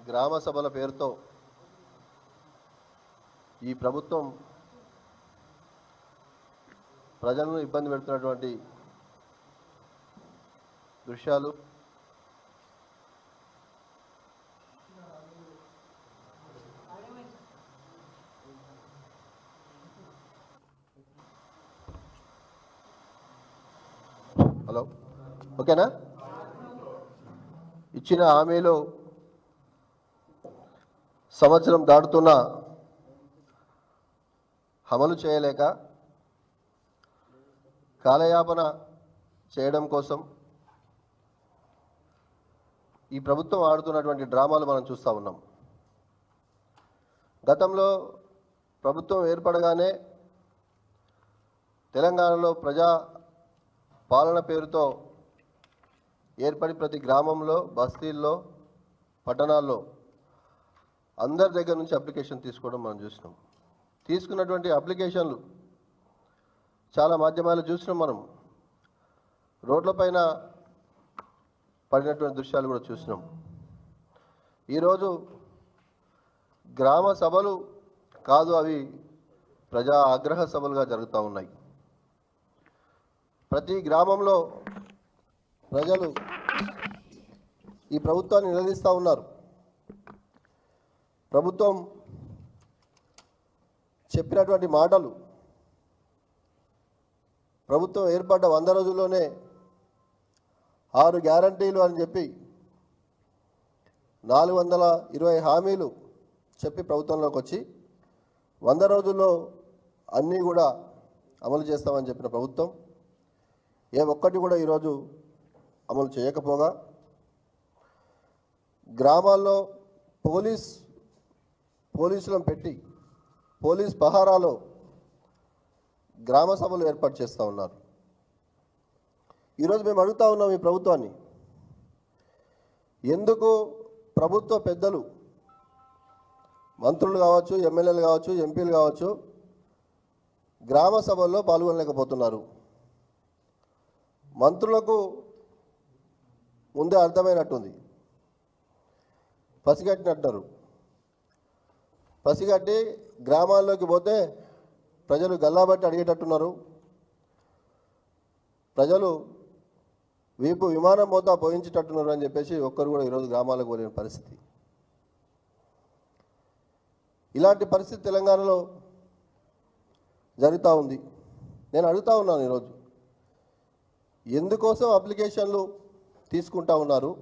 గ్రామ సభల పేరుతో ఈ ప్రభుత్వం ప్రజలను ఇబ్బంది పెడుతున్నటువంటి దృశ్యాలు హలో ఓకేనా ఇచ్చిన హామీలు సంవత్సరం దాటుతున్న అమలు చేయలేక కాలయాపన చేయడం కోసం ఈ ప్రభుత్వం ఆడుతున్నటువంటి డ్రామాలు మనం చూస్తూ ఉన్నాం. గతంలో ప్రభుత్వం ఏర్పడగానే తెలంగాణలో ప్రజా పాలన పేరుతో ఏర్పడి ప్రతి గ్రామంలో, బస్తీల్లో, పట్టణాల్లో అందరి దగ్గర నుంచి అప్లికేషన్ తీసుకోవడం మనం చూసినాం. తీసుకున్నటువంటి అప్లికేషన్లు చాలా మాధ్యమాలు చూసినాం. మనం రోడ్లపైన పడినటువంటి దృశ్యాలు కూడా చూసినాం. ఈరోజు గ్రామ సభలు కాదు, అవి ప్రజా ఆగ్రహ సభలుగా జరుగుతూ ఉన్నాయి. ప్రతి గ్రామంలో ప్రజలు ఈ ప్రభుత్వాన్ని నిలదీస్తూ ఉన్నారు. ప్రభుత్వం చెప్పినటువంటి మాటలు, ప్రభుత్వం ఏర్పడ్డ 100 రోజుల్లోనే 6 గ్యారంటీలు అని చెప్పి 420 హామీలు చెప్పి ప్రభుత్వంలోకి వచ్చి 100 రోజుల్లో అన్నీ కూడా అమలు చేస్తామని చెప్పిన ప్రభుత్వం ఏ ఒక్కటి కూడా ఈరోజు అమలు చేయకపోగా గ్రామాల్లో పోలీసులను పెట్టి పోలీస్ పహారాలో గ్రామ సభలు ఏర్పాటు చేస్తూ ఉన్నారు. ఈరోజు మేము అడుగుతూ ఉన్నాం ఈ ప్రభుత్వాన్ని, ఎందుకు ప్రభుత్వ పెద్దలు, మంత్రులు కావచ్చు, ఎమ్మెల్యేలు కావచ్చు, ఎంపీలు కావచ్చు, గ్రామ సభల్లో పాల్గొనలేకపోతున్నారు? మంత్రులకు ముందే అర్థమైనట్టుంది, పసిగట్టినట్టున్నారు. పసిగట్టి గ్రామాల్లోకి పోతే ప్రజలు గల్లాబట్టి అడిగేటట్టున్నారు. ప్రజలు వీపు విమానం పోతా పోయించేటట్టున్నారు అని చెప్పేసి ఒక్కరు కూడా ఈరోజు గ్రామాలకు పోలేని పరిస్థితి. ఇలాంటి పరిస్థితి తెలంగాణలో జరుగుతూ ఉంది. నేను అడుగుతూ ఉన్నాను ఈరోజు, ఎందుకోసం అప్లికేషన్లు తీసుకుంటా ఉన్నారు?